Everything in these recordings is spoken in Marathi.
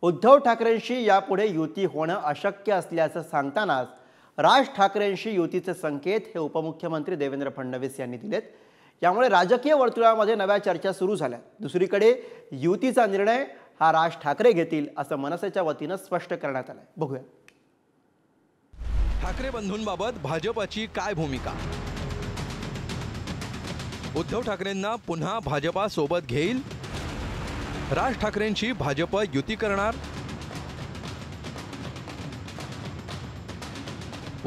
उद्धव ठाकरेंशी यापुढे युती होणं अशक्य असल्याचं सांगतानाच राज ठाकरेंशी युतीचे संकेत हे उपमुख्यमंत्री देवेंद्र फडणवीस यांनी दिलेत। यामुळे राजकीय वर्तुळामध्ये नव्या चर्चा सुरू झाल्या। दुसरीकडे युतीचा निर्णय हा राज ठाकरे घेतील असं मनसेच्या वतीनं स्पष्ट करण्यात आलंय। बघूया। ठाकरे बंधूंबाबत भाजपची काय भूमिका? उद्धव ठाकरेंना पुन्हा भाजपा सोबत घेईल? राज ठाकरेंची भाजप युती करणार?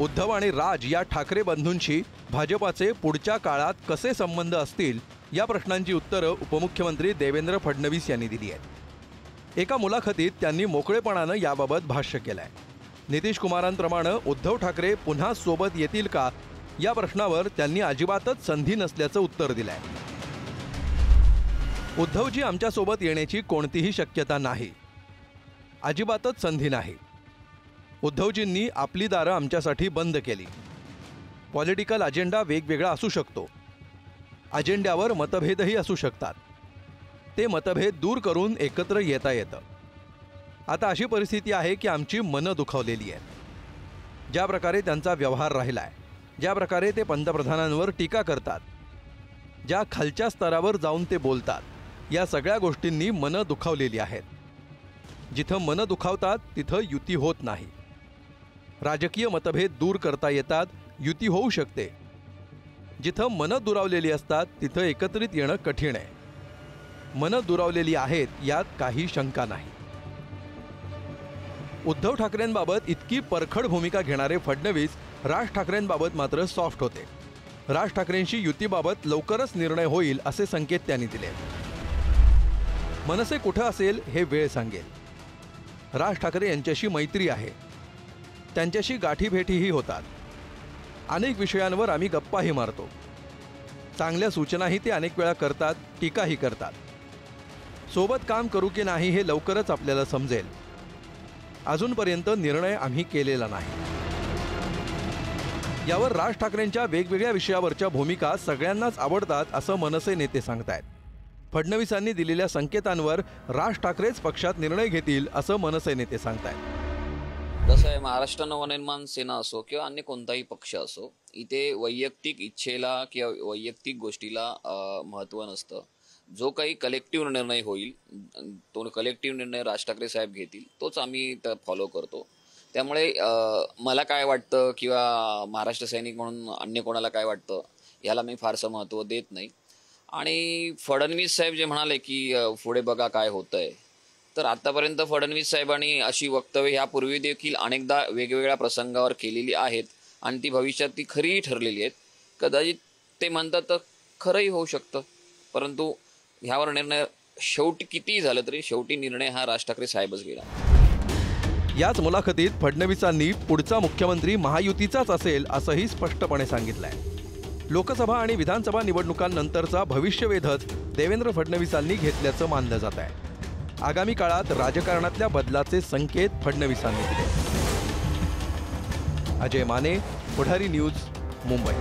उद्धव आणि राज या ठाकरे बंधूंशी भाजपाचे पुढच्या काळात कसे संबंध असतील या प्रश्नांची उत्तरं उपमुख्यमंत्री देवेंद्र फडणवीस यांनी दिली आहेत। एका मुलाखतीत त्यांनी मोकळेपणानं याबाबत भाष्य केलंय। नितीश कुमारांप्रमाणे उद्धव ठाकरे पुन्हा सोबत येतील का या प्रश्नावर त्यांनी अजिबातच संधी नसल्याचं उत्तर दिलंय। उद्धवजी आमच्यासोबत येण्याची कोणतीही शक्यता नाही, अजिबातच संधी नाही। उद्धवजींनी आपली दारं आमच्यासाठी बंद केली। पॉलिटिकल अजेंडा वेगवेगळा असू शकतो, अजेंड्यावर मतभेदही असू शकतात। ते मतभेद दूर करून एकत्र येता येतं। आता अशी परिस्थिती आहे की आमची मनं दुखावलेली आहेत। ज्या प्रकारे त्यांचा व्यवहार राहिलाय, ज्या प्रकारे ते पंतप्रधानांवर टीका करतात, ज्या खालच्या स्तरावर जाऊन ते बोलतात, या सगळ्या गोष्टींनी मनं दुखावलेली आहेत। जिथं मनं दुखावतात तिथं युती होत नाही। राजकीय मतभेद दूर करता येतात, युती होऊ शकते। जिथं मनं दुरावलेली असतात तिथं एकत्रित येणं कठीण आहे। मनं दुरावलेली आहेत यात काही शंका नाही। उद्धव ठाकरेंबाबत इतकी परखड भूमिका घेणारे फडणवीस राज ठाकरेंबाबत मात्र सॉफ्ट होते। राज ठाकरेंशी युतीबाबत लवकरच निर्णय होईल असे संकेत त्यांनी दिले। मनसे कुठं असेल हे वेळ सांगेल। राज ठाकरे यांच्याशी मैत्री आहे, त्यांच्याशी गाठीभेटीही होतात। अनेक विषयांवर आम्ही गप्पाही मारतो। चांगल्या सूचनाही ते अनेक वेळा करतात, टीकाही करतात। सोबत काम करू की नाही हे लवकरच आपल्याला समजेल। अजूनपर्यंत निर्णय आम्ही केलेला नाही। यावर राज ठाकरेंच्या वेगवेगळ्या विषयावरच्या भूमिका सगळ्यांनाच आवडतात असं मनसे नेते सांगतायत। फडणवीसांनी दिलेल्या संकेतांवर राज ठाकरेच पक्षात निर्णय घेतील असं मनसे नेते सांगतायत। कसं आहे, महाराष्ट्र नवनिर्माण सेना असो किंवा अन्य कोणताही पक्ष असो, इथे वैयक्तिक इच्छेला किंवा वैयक्तिक गोष्टीला महत्त्व नसतं। जो काही कलेक्टिव्ह निर्णय होईल, तो कलेक्टिव्ह निर्णय राज ठाकरे साहेब घेतील, तोच आम्ही फॉलो करतो। त्यामुळे मला काय वाटतं किंवा महाराष्ट्र सैनिक म्हणून अन्य कोणाला काय वाटतं याला मी फारसं महत्त्व देत नाही। आणि फडणवीस साहेब जे म्हणाले की पुढे बघा काय होतंय, तर आतापर्यंत फडणवीस साहेबांनी अशी वक्तव्य यापूर्वी देखील अनेकदा वेगवेगळ्या प्रसंगावर केलेली आहेत आणि ती भविष्यात ती खरीही ठरलेली आहेत। कदाचित ते म्हणतात तर खरंही होऊ शकतं, परंतु ह्यावर निर्णय शेवटी कितीही झालं तरी शेवटी निर्णय हा राज ठाकरे साहेबच घेणार। याच मुलाखतीत फडणवीसांनी पुढचा मुख्यमंत्री महायुतीचाच असेल असंही स्पष्टपणे सांगितलंय। लोकसभा आणि विधानसभा निवडणुकांनंतरचा भविष्यवेधच देवेंद्र फडणवीसांनी घेतल्याचं मानलं जात आहे। आगामी काळात राजकारणातल्या बदलाचे संकेत फडणवीसांनी दिले। अजय माने, पुढारी न्यूज, मुंबई।